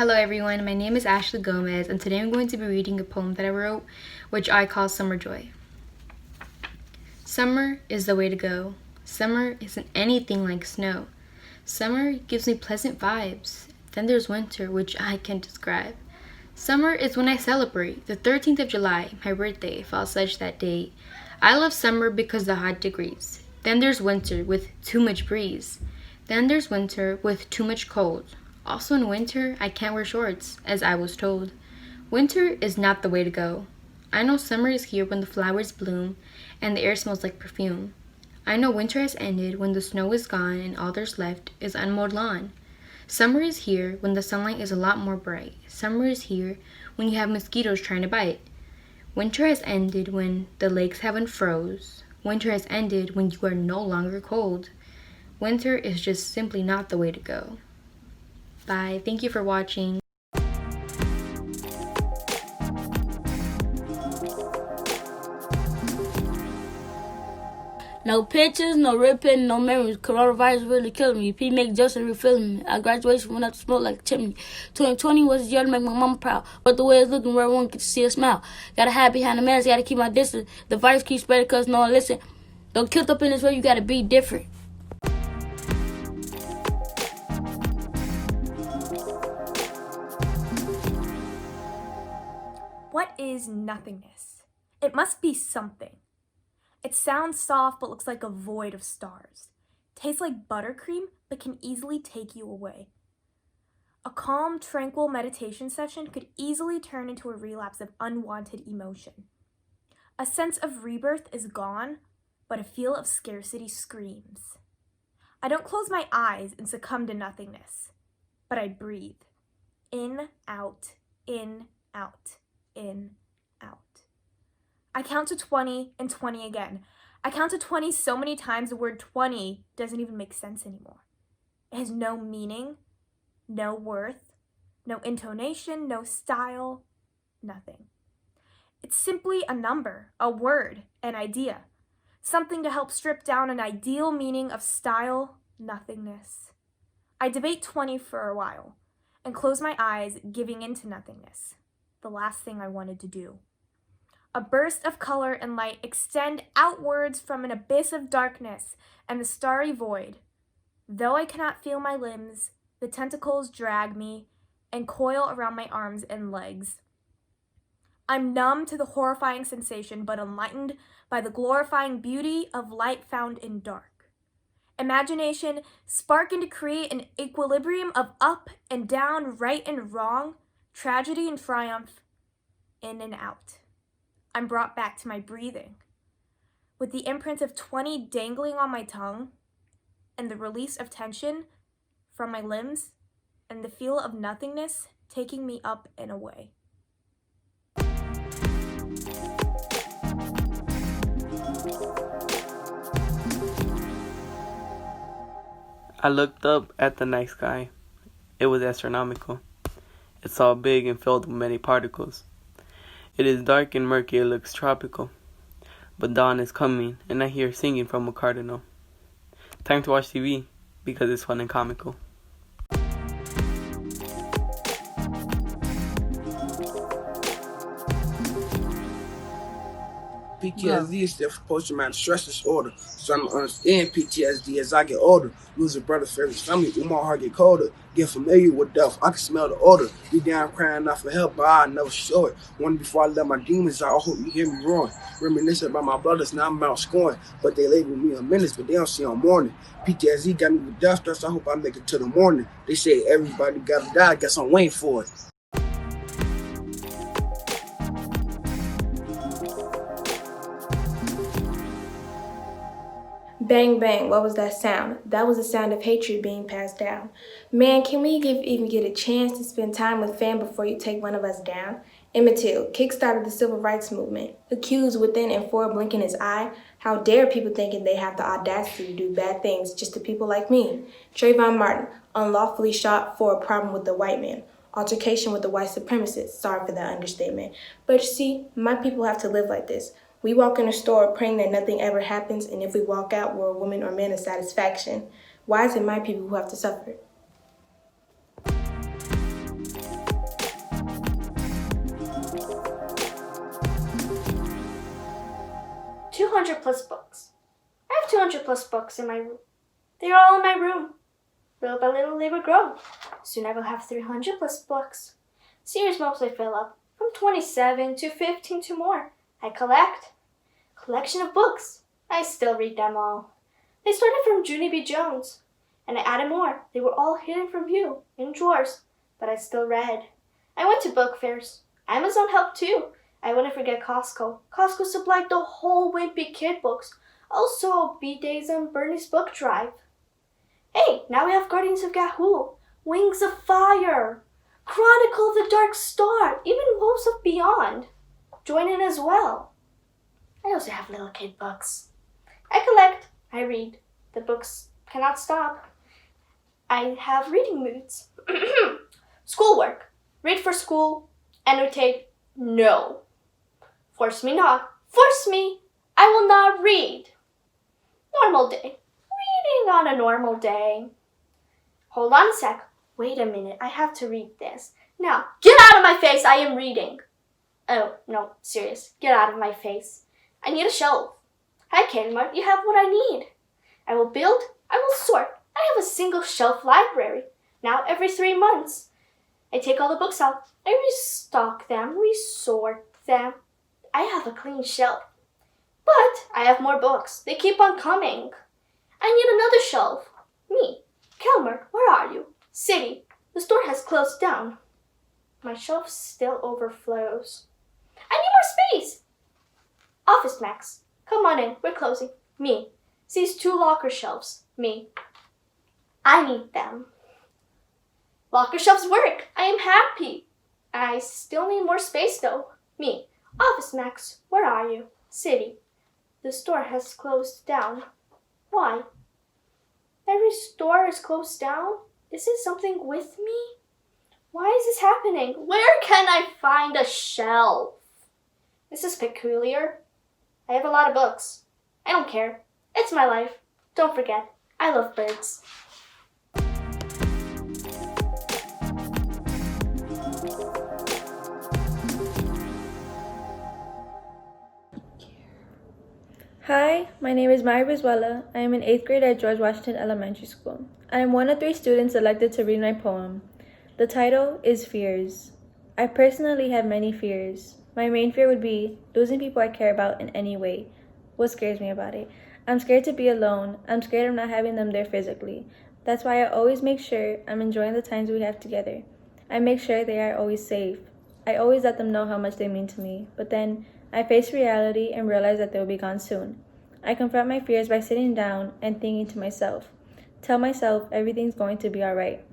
Hello everyone, my name is Ashley Gomez, and today I'm going to be reading a poem that I wrote, which I call Summer Joy. Summer is the way to go. Summer isn't anything like snow. Summer gives me pleasant vibes. Then there's winter, which I can't describe. Summer is when I celebrate. The 13th of July, my birthday, falls such that date. I love summer because the hot degrees. Then there's winter with too much breeze. Then there's winter with too much cold. Also in winter, I can't wear shorts, as I was told. Winter is not the way to go. I know summer is here when the flowers bloom and the air smells like perfume. I know winter has ended when the snow is gone and all there's left is unmowed lawn. Summer is here when the sunlight is a lot more bright. Summer is here when you have mosquitoes trying to bite. Winter has ended when the lakes have unfroze. Winter has ended when you are no longer cold. Winter is just simply not the way to go. Bye. Thank you for watching. No pictures, no ripping, no memories. Coronavirus really killing me. P make Justin refilling me. Our graduation went up to smoke like a chimney. 2020 was the year to make my mama proud. But the way it's looking, where everyone gets to see a smile. Gotta hide behind the mask, gotta keep my distance. The virus keeps spreading cause no one listen. Don't kill up in this way, you gotta be different. What is nothingness? It must be something. It sounds soft but looks like a void of stars. Tastes like buttercream but can easily take you away. A calm, tranquil meditation session could easily turn into a relapse of unwanted emotion. A sense of rebirth is gone, but a feel of scarcity screams. I don't close my eyes and succumb to nothingness, but I breathe. In, out, in, out. In, out. I count to 20 and 20 again. I count to 20 so many times the word 20 doesn't even make sense anymore. It has no meaning, no worth, no intonation, no style, nothing. It's simply a number, a word, an idea, something to help strip down an ideal meaning of style, nothingness. I debate 20 for a while and close my eyes, giving into nothingness. The last thing I wanted to do. A burst of color and light extend outwards from an abyss of darkness and the starry void. Though I cannot feel my limbs, the tentacles drag me and coil around my arms and legs. I'm numb to the horrifying sensation, but enlightened by the glorifying beauty of light found in dark. Imagination sparking to create an equilibrium of up and down, right and wrong, tragedy and triumph, in and out. I'm brought back to my breathing, with the imprint of 20 dangling on my tongue, and the release of tension from my limbs, and the feel of nothingness taking me up and away. I looked up at the night sky. It was astronomical. It's all big and filled with many particles. It is dark and murky, it looks tropical. But dawn is coming, and I hear singing from a cardinal. Time to watch TV, because it's fun and comical. PTSD is for post-traumatic stress disorder. So I'm understand PTSD as I get older. Lose a brother, favorite family, my heart get colder. Get familiar with death, I can smell the odor. Be down crying out for help, but I never show it. One before I let my demons out, I hope you hear me roaring. Reminiscing about my brothers, now I'm out scoring. But they label me a menace, but they don't see I'm mourning. PTSD got me with death threats, I hope I make it to the morning. They say everybody gotta die, I guess I'm waiting for it. Bang, bang, what was that sound? That was the sound of hatred being passed down. Man, can we even get a chance to spend time with fam before you take one of us down? Emmett Till, kickstarted the civil rights movement. Accused within and for blinking his eye. How dare people thinking they have the audacity to do bad things just to people like me? Trayvon Martin, unlawfully shot for a problem with the white man. Altercation with the white supremacists. Sorry for that understatement. But you see, my people have to live like this. We walk in a store praying that nothing ever happens, and if we walk out, we're a woman or man of satisfaction. Why is it my people who have to suffer? 200 plus books. I have 200 plus books in my room. They are all in my room. Little by little they will grow. Soon I will have 300 plus books. Series mostly fill up. From 27 to 15 to more. I collect. Collection of books. I still read them all. They started from Junie B. Jones. And I added more. They were all hidden from view, in drawers. But I still read. I went to book fairs. Amazon helped too. I wouldn't forget Costco. Costco supplied the whole Wimpy Kid books. Also, B-Days and Bernie's book drive. Hey, now we have Guardians of Gahul, Wings of Fire, Chronicle of the Dark Star, even Wolves of Beyond. Join in as well. I also have little kid books. I collect. I read. The books cannot stop. I have reading moods. Schoolwork. Read for school. Annotate. No. Force me not. Force me. I will not read. Normal day. Reading on a normal day. Hold on a sec. Wait a minute. I have to read this. Now, get out of my face. I am reading. Oh, no, serious. Get out of my face. I need a shelf. Hi, Kmart. You have what I need. I will build. I will sort. I have a single shelf library. Now, every 3 months. I take all the books out. I restock them, resort them. I have a clean shelf. But I have more books. They keep on coming. I need another shelf. Me. Kelmer, where are you? City. The store has closed down. My shelf still overflows. I need more space. Office Max. Come on in. We're closing. Me. Sees 2 locker shelves. Me. I need them. Locker shelves work. I am happy. I still need more space though. Me. Office Max. Where are you? City. The store has closed down. Why? Every store is closed down? Is it something with me? Why is this happening? Where can I find a shelf? This is peculiar. I have a lot of books. I don't care. It's my life. Don't forget, I love birds. Hi, my name is Maya Brizuela. I am in 8th grade at George Washington Elementary School. I am one of 3 students selected to read my poem. The title is Fears. I personally have many fears. My main fear would be losing people I care about in any way. What scares me about it? I'm scared to be alone. I'm scared of not having them there physically. That's why I always make sure I'm enjoying the times we have together. I make sure they are always safe. I always let them know how much they mean to me, but then I face reality and realize that they'll be gone soon. I confront my fears by sitting down and thinking to myself. Tell myself everything's going to be alright.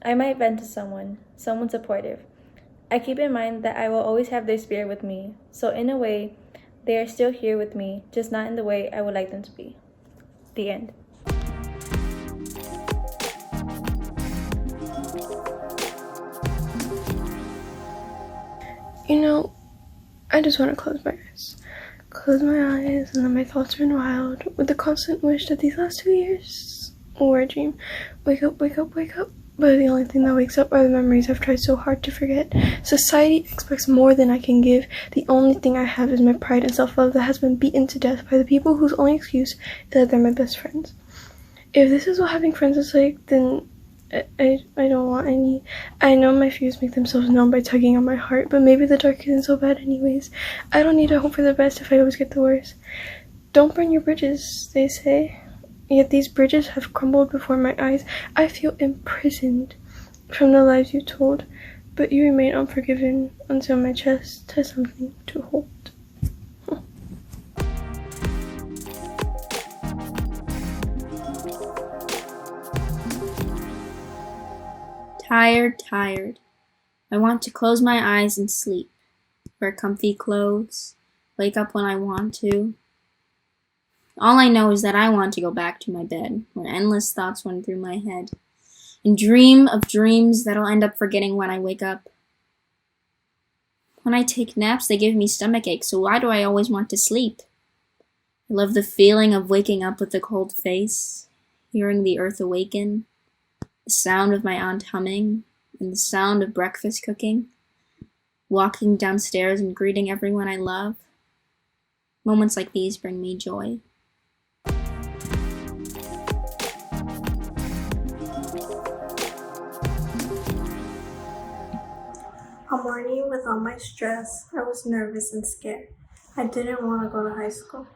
I might vent to someone supportive. I keep in mind that I will always have their spirit with me, so in a way, they are still here with me, just not in the way I would like them to be. The end. You know, I just want to close my eyes. Close my eyes and let my thoughts run wild with the constant wish that these last 2 years were a dream. Wake up, wake up, wake up. But the only thing that wakes up are the memories I've tried so hard to forget. Society expects more than I can give. The only thing I have is my pride and self-love that has been beaten to death by the people whose only excuse is that they're my best friends. If this is what having friends is like, then I don't want any. I know my fears make themselves known by tugging on my heart, but maybe the dark isn't so bad anyways. I don't need to hope for the best if I always get the worst. Don't burn your bridges, they say. Yet these bridges have crumbled before my eyes. I feel imprisoned from the lies you told, but you remain unforgiven until my chest has something to hold. Tired, tired. I want to close my eyes and sleep. Wear comfy clothes. Wake up when I want to. All I know is that I want to go back to my bed, where endless thoughts run through my head, and dream of dreams that I'll end up forgetting when I wake up. When I take naps, they give me stomach aches, so why do I always want to sleep? I love the feeling of waking up with a cold face, hearing the earth awaken, the sound of my aunt humming, and the sound of breakfast cooking, walking downstairs and greeting everyone I love. Moments like these bring me joy. A morning with all my stress, I was nervous and scared. I didn't want to go to high school.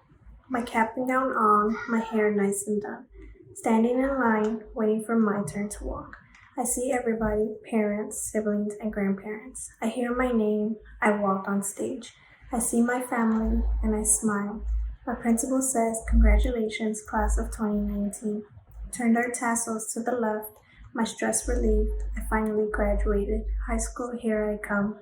My cap and gown on, my hair nice and done. Standing in line, waiting for my turn to walk. I see everybody, parents, siblings, and grandparents. I hear my name, I walked on stage. I see my family, and I smile. My principal says, "Congratulations, class of 2019. Turned our tassels to the left, my stress relieved. I finally graduated. High school, here I come.